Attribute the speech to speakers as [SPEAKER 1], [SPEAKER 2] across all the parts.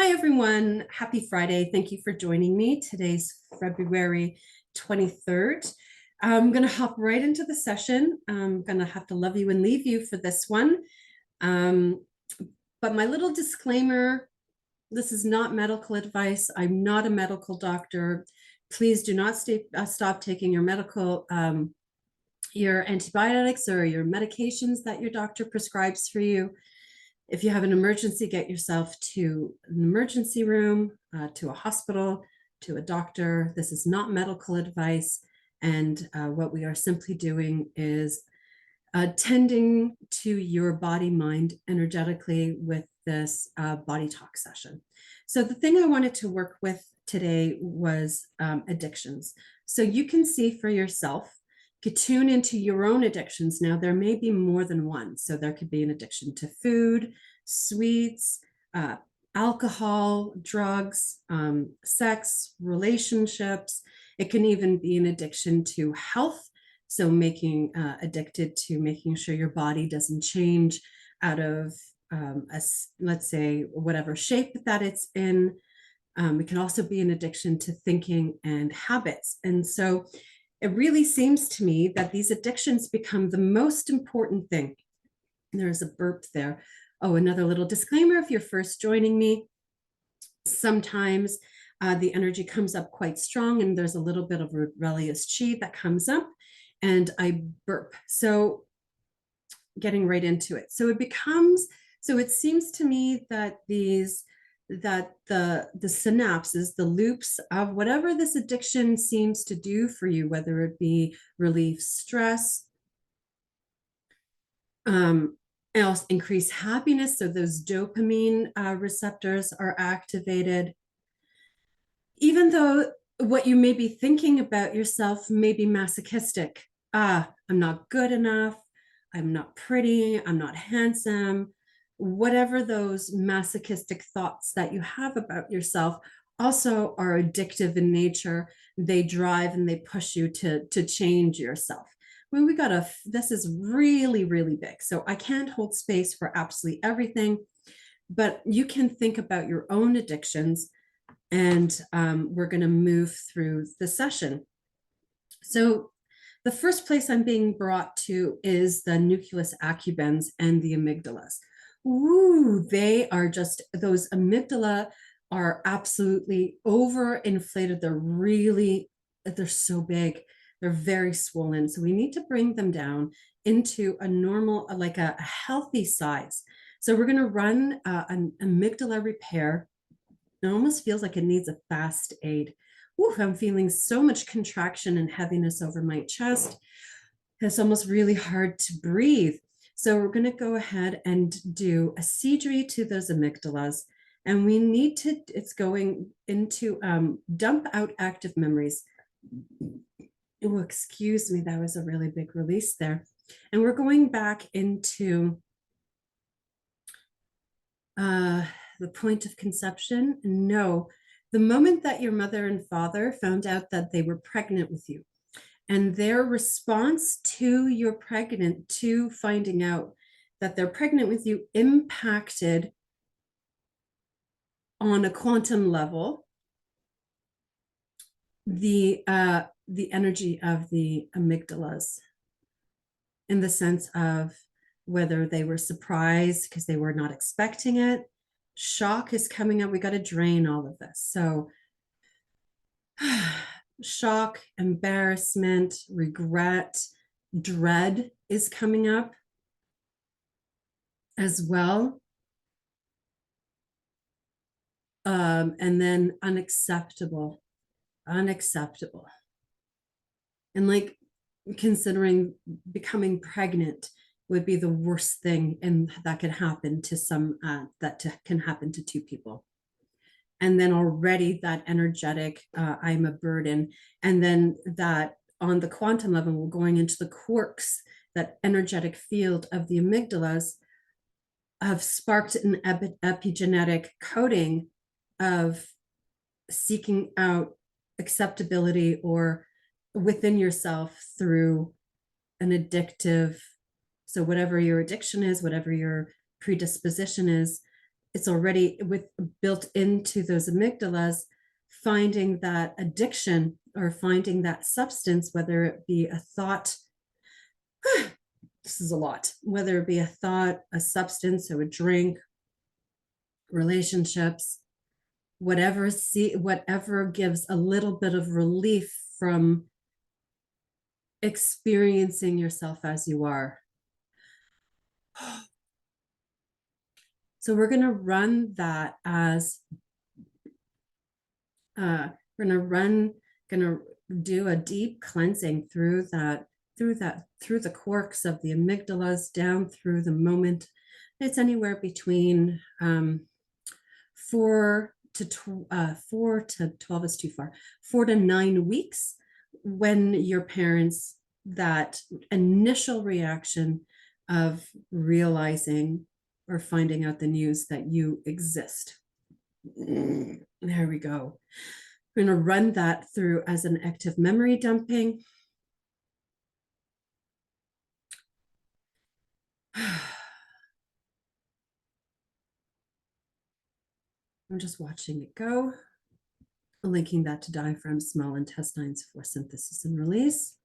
[SPEAKER 1] Hi, everyone. Happy Friday. Thank you for joining me. Today's February 23rd. I'm going to hop right into the session. I'm going to have to love you and leave you for this one. But my little disclaimer, this is not medical advice. I'm not a medical doctor. Please do not stop taking your antibiotics or your medications that your doctor prescribes for you. If you have an emergency, get yourself to an emergency room, to a hospital, to a doctor. This is not medical advice. And what we are simply doing is tending to your body, mind energetically with this body talk session. So the thing I wanted to work with today was addictions. So you can see for yourself, you could tune into your own addictions. Now, there may be more than one. So there could be an addiction to food, sweets, alcohol, drugs, sex, relationships. It can even be an addiction to health. So making addicted to making sure your body doesn't change out of, let's say, whatever shape that it's in. It can also be an addiction to thinking and habits. And so it really seems to me that these addictions become the most important thing. There's a burp there. Oh, another little disclaimer. If you're first joining me, sometimes the energy comes up quite strong and there's a little bit of rebellious chi that comes up and I burp. So getting right into it. So it seems to me that the synapses, the loops of whatever this addiction seems to do for you, whether it be relieve stress, else increase happiness. So those dopamine receptors are activated. Even though what you may be thinking about yourself may be masochistic. I'm not good enough. I'm not pretty. I'm not handsome. Whatever those masochistic thoughts that you have about yourself also are addictive in nature. They drive and they push you to change yourself. I mean, this is really, really big. So I can't hold space for absolutely everything, but you can think about your own addictions and we're going to move through the session. So the first place I'm being brought to is the nucleus accumbens and the amygdalas. Ooh, those amygdala are absolutely overinflated. They're so big. They're very swollen. So we need to bring them down into a normal, like a healthy size. So we're going to run an amygdala repair. It almost feels like it needs a fast aid. Ooh, I'm feeling so much contraction and heaviness over my chest. It's almost really hard to breathe. So we're going to go ahead and do a Seedry to those amygdalas. And it's going into dump out active memories. Oh, excuse me, that was a really big release there. And we're going back into the point of conception. No, the moment that your mother and father found out that they were pregnant with you, and their response to finding out that they're pregnant with you impacted on a quantum level the energy of the amygdalas, in the sense of whether they were surprised because they were not expecting it. Shock is coming up. We got to drain all of this. So shock, embarrassment, regret, dread is coming up as well. And then unacceptable. And like considering becoming pregnant would be the worst thing and that can happen to can happen to two people. And then already that energetic, I'm a burden. And then that on the quantum level, we're going into the quarks, that energetic field of the amygdalas have sparked an epigenetic coding of seeking out acceptability or within yourself through an addictive. So whatever your addiction is, whatever your predisposition is, it's already with built into those amygdalas, finding that addiction or finding that substance, whether it be a thought, this is a lot, whether it be a thought, a substance, so a drink, relationships, whatever gives a little bit of relief from experiencing yourself as you are. So we're going to run that as we're going to do a deep cleansing through the quirks of the amygdalas down through the moment. It's anywhere between 4 to 12 is too far, 4 to 9 weeks, when your parents, that initial reaction of realizing or finding out the news that you exist. There we go. We're going to run that through as an active memory dumping. I'm just watching it go, linking that to diaphragm, small intestines for synthesis and release.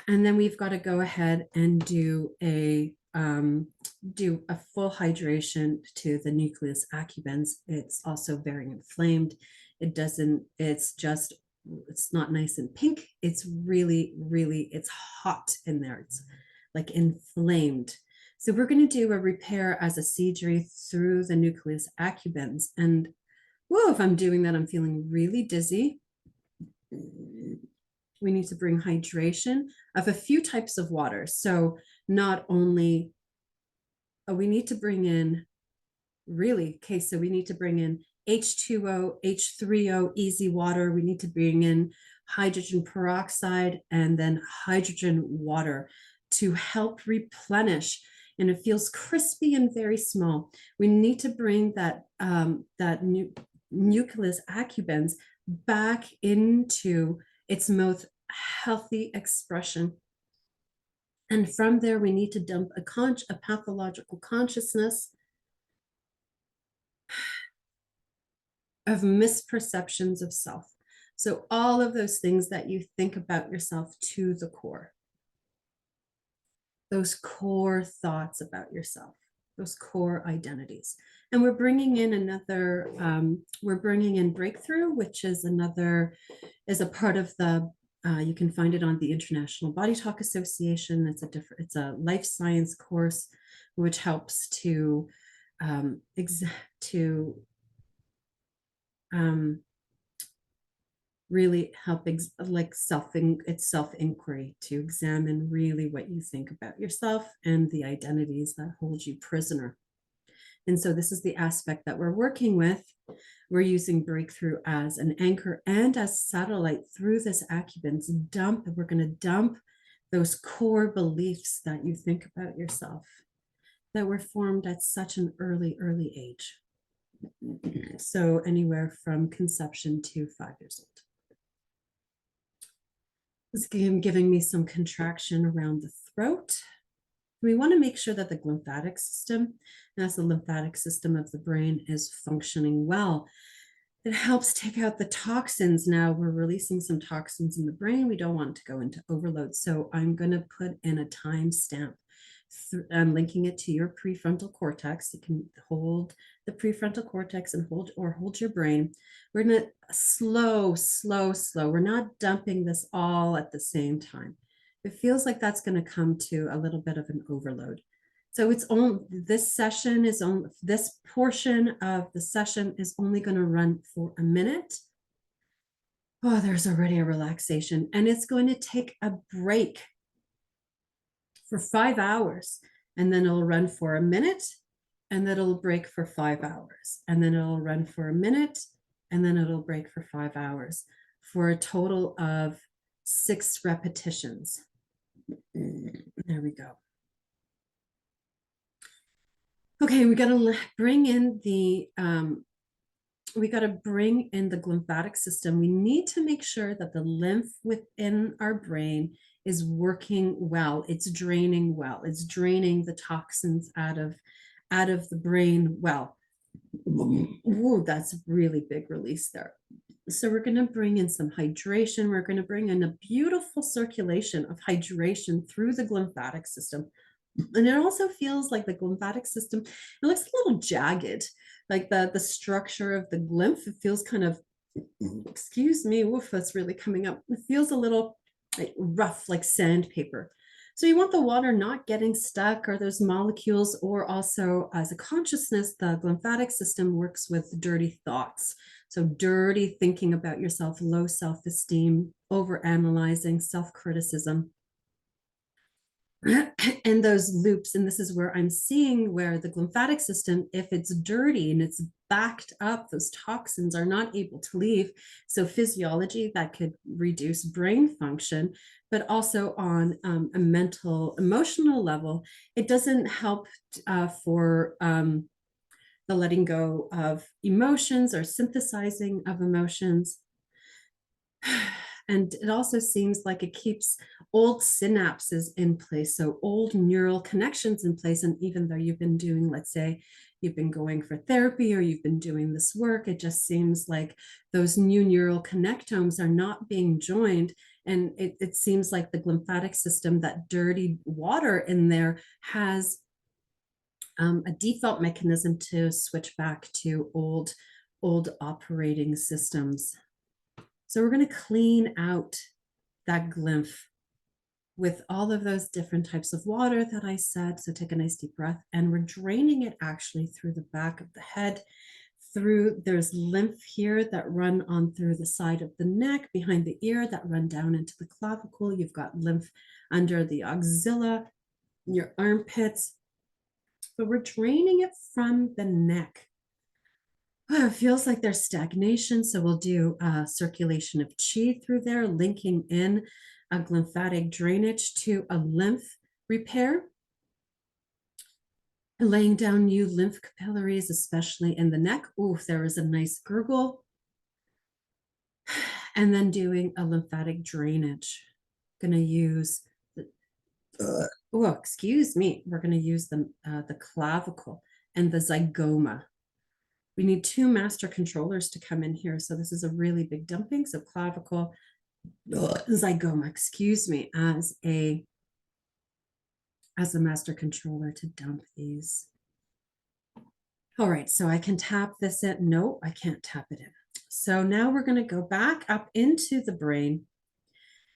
[SPEAKER 1] And then we've got to go ahead and do a full hydration to the nucleus accumbens. It's also very inflamed. It's not nice and pink. It's really, really, it's hot in there. It's like inflamed. So we're going to do a repair as a Seedry through the nucleus accumbens. And whoa, if I'm doing that, I'm feeling really dizzy. We need to bring hydration of a few types of water. So not only, we need to bring in so we need to bring in H2O, H3O, easy water. We need to bring in hydrogen peroxide and then hydrogen water to help replenish. And it feels crispy and very small. We need to bring that nucleus accumbens back into its most healthy expression. And from there, we need to dump a pathological consciousness of misperceptions of self. So all of those things that you think about yourself to the core, those core thoughts about yourself, those core identities. And we're bringing in breakthrough, which is a part of the, you can find it on the International Body Talk Association. It's a life science course, which helps to really help self-inquiry, to examine really what you think about yourself and the identities that hold you prisoner. And so this is the aspect that we're working with. We're using breakthrough as an anchor and as satellite through this accumbens dump. We're going to dump those core beliefs that you think about yourself that were formed at such an early age. So anywhere from conception to 5 years old. It's giving me some contraction around the throat. We want to make sure that the lymphatic system, that's the lymphatic system of the brain, is functioning well. It helps take out the toxins. Now we're releasing some toxins in the brain. We don't want to go into overload. So I'm going to put in a timestamp. I'm linking it to your prefrontal cortex. You can hold the prefrontal cortex and hold your brain. We're going to slow. We're not dumping this all at the same time. It feels like that's going to come to a little bit of an overload. So it's only, this portion of the session is only going to run for a minute. Oh, there's already a relaxation, and it's going to take a break for 5 hours, and then it'll run for a minute, and then it'll break for 5 hours, and then it'll run for a minute, and then it'll break for 5 hours, for a total of 6 repetitions. There we go. Okay, we got to bring in the we got to bring in the lymphatic system. We need to make sure that the lymph within our brain is working well. It's draining well. It's draining the toxins out of the brain well. Ooh, that's a really big release there. So we're going to bring in some hydration. We're going to bring in a beautiful circulation of hydration through the lymphatic system. And it also feels like the lymphatic system, it looks a little jagged, like the structure of the lymph, it feels kind of, excuse me, woof, that's really coming up. It feels a little like rough, like sandpaper. So you want the water not getting stuck or those molecules, or also as a consciousness, the lymphatic system works with dirty thoughts. So dirty thinking about yourself, low self-esteem, over-analyzing, self-criticism. And those loops, and this is where I'm seeing where the lymphatic system, if it's dirty and it's backed up, those toxins are not able to leave. So physiology, that could reduce brain function, but also on a mental, emotional level, it doesn't help for the letting go of emotions or synthesizing of emotions. And it also seems like it keeps old synapses in place, so old neural connections in place. And even though you've been doing, let's say, you've been going for therapy or you've been doing this work, it just seems like those new neural connectomes are not being joined. And it seems like the lymphatic system, that dirty water in there, has a default mechanism to switch back to old operating systems. So we're going to clean out that lymph with all of those different types of water that I said. So take a nice deep breath, and we're draining it actually through the back of the head. There's lymph here that run on through the side of the neck, behind the ear, that run down into the clavicle. You've got lymph under the axilla, your armpits. But we're draining it from the neck. Oh, it feels like there's stagnation. So we'll do circulation of chi through there, linking in a lymphatic drainage to a lymph repair. Laying down new lymph capillaries, especially in the neck. Oh, there is a nice gurgle. And then doing a lymphatic drainage. Gonna use oh, excuse me. We're gonna use the clavicle and the zygoma. We need two master controllers to come in here. So this is a really big dumping. So clavicle, zygoma, excuse me, as a master controller to dump these. All right, so I can tap this in. No, I can't tap it in. So now we're going to go back up into the brain,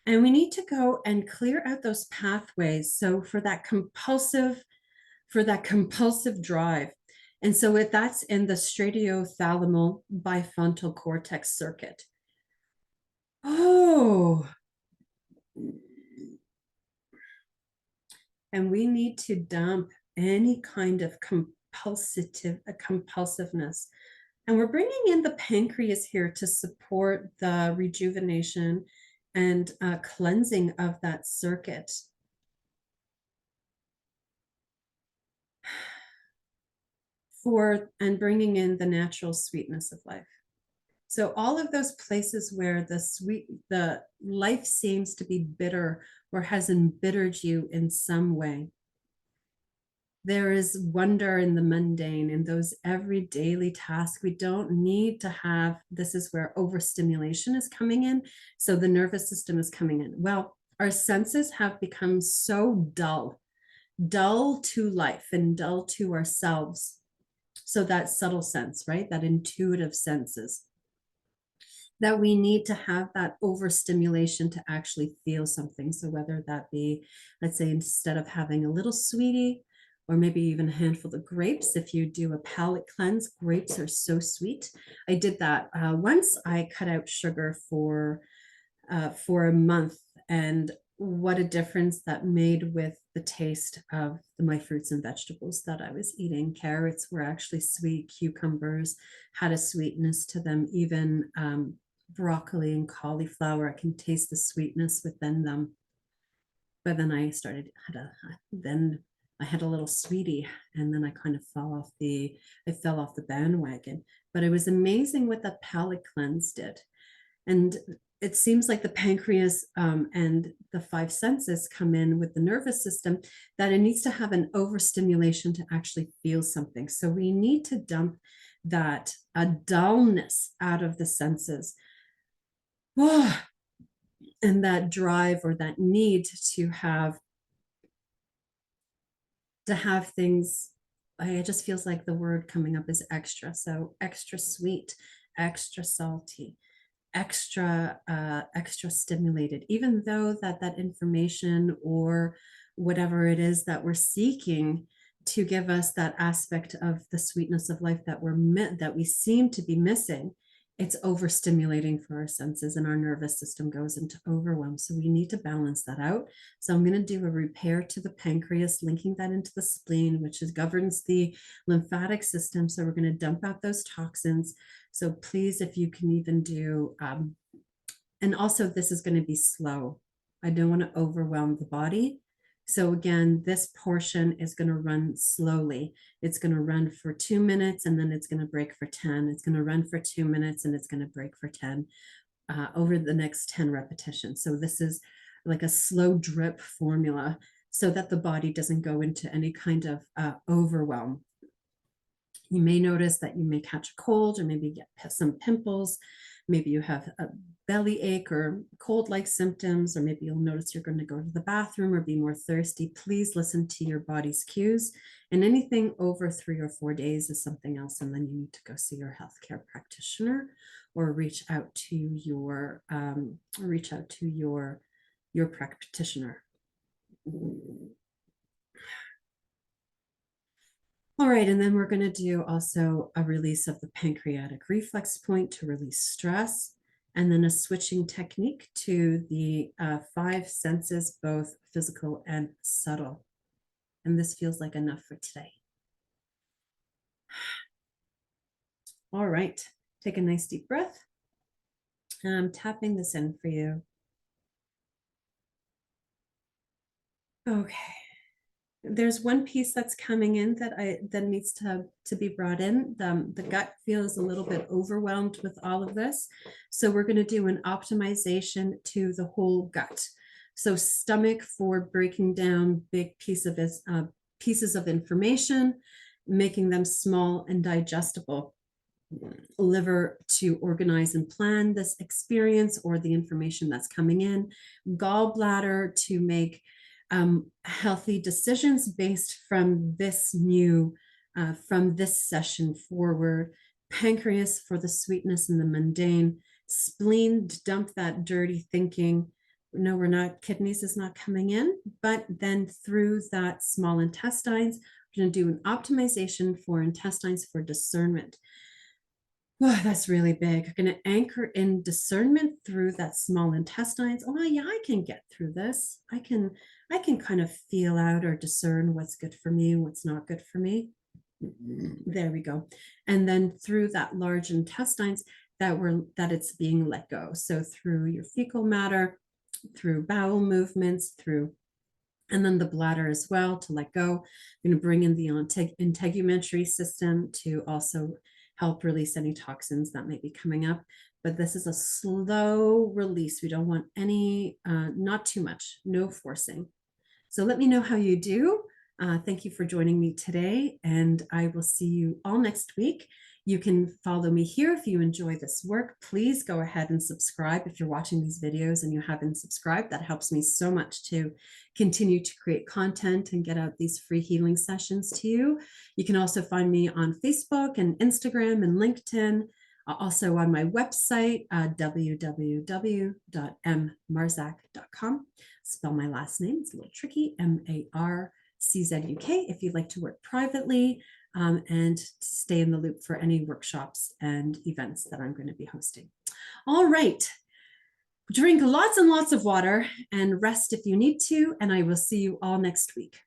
[SPEAKER 1] and we need to go and clear out those pathways. So for that compulsive drive. And so that's in the stratiothalamal bifrontal cortex circuit. Oh. And we need to dump any kind of compulsiveness. And we're bringing in the pancreas here to support the rejuvenation and cleansing of that circuit. And bringing in the natural sweetness of life. So all of those places where the life seems to be bitter or has embittered you in some way, there is wonder in the mundane, in those every daily tasks. We don't need to have, this is where overstimulation is coming in. So the nervous system is coming in. Well, our senses have become so dull to life and dull to ourselves. So that subtle sense, right? That intuitive senses, that we need to have that overstimulation to actually feel something. So whether that be, let's say, instead of having a little sweetie, or maybe even a handful of grapes. If you do a palate cleanse, grapes are so sweet. I did that once. I cut out sugar for a month, and what a difference that made with the taste of my fruits and vegetables that I was eating. Carrots were actually sweet. Cucumbers had a sweetness to them. Even broccoli and cauliflower, I can taste the sweetness within them. But then I started then I had a little sweetie, and then I kind of I fell off the bandwagon. But it was amazing what that palate cleanse did. And it seems like the pancreas and the five senses come in with the nervous system, that it needs to have an overstimulation to actually feel something. So we need to dump that dullness out of the senses. Oh, and that drive or that need to have things. It just feels like the word coming up is extra. So extra sweet, extra salty, extra stimulated, even though that information or whatever it is that we're seeking to give us that aspect of the sweetness of life that we seem to be missing, it's overstimulating for our senses, and our nervous system goes into overwhelm. So we need to balance that out. So I'm going to do a repair to the pancreas, linking that into the spleen, which governs the lymphatic system. So we're going to dump out those toxins. So please, if you can even do, and also this is going to be slow. I don't want to overwhelm the body. So again, this portion is going to run slowly. It's going to run for 2 minutes, and then it's going to break for 10. It's going to run for 2 minutes, and it's going to break for 10 over the next 10 repetitions. So this is like a slow drip formula so that the body doesn't go into any kind of overwhelm. You may notice that you may catch a cold, or maybe get some pimples. Maybe you have a belly ache or cold-like symptoms, or maybe you'll notice you're going to go to the bathroom or be more thirsty. Please listen to your body's cues. And anything over 3 or 4 days is something else. And then you need to go see your healthcare practitioner, or reach out to your practitioner. All right, and then we're going to do also a release of the pancreatic reflex point to release stress, and then a switching technique to the 5 senses, both physical and subtle. And this feels like enough for today. All right, take a nice deep breath. I'm tapping this in for you. Okay. There's one piece that's coming in that needs to be brought in. The gut feels a little bit overwhelmed with all of this. So we're going to do an optimization to the whole gut. So stomach for breaking down big pieces of information, making them small and digestible. Liver to organize and plan this experience or the information that's coming in. Gallbladder to make healthy decisions based from this session forward. Pancreas for the sweetness and the mundane. Spleen to dump that dirty thinking. No, we're not, kidneys is not coming in, but then through that small intestines, we're going to do an optimization for intestines for discernment. Oh, that's really big. I'm going to anchor in discernment through that small intestines. Oh yeah, I can get through this. I can kind of feel out or discern what's good for me, what's not good for me. There we go. And then through that large intestines that it's being let go. So through your fecal matter, through bowel movements, and then the bladder as well to let go. I'm going to bring in the integumentary system to also help release any toxins that may be coming up. But this is a slow release. We don't want any, not too much, no forcing. So let me know how you do. Thank you for joining me today, and I will see you all next week. You can follow me here if you enjoy this work. Please go ahead and subscribe if you're watching these videos and you haven't subscribed. That helps me so much to continue to create content and get out these free healing sessions to you. You can also find me on Facebook and Instagram and LinkedIn, also on my website, www.mmarzuk.com. Spell my last name, it's a little tricky, MARCZUK, if you'd like to work privately and stay in the loop for any workshops and events that I'm going to be hosting. All right, drink lots and lots of water and rest if you need to, and I will see you all next week.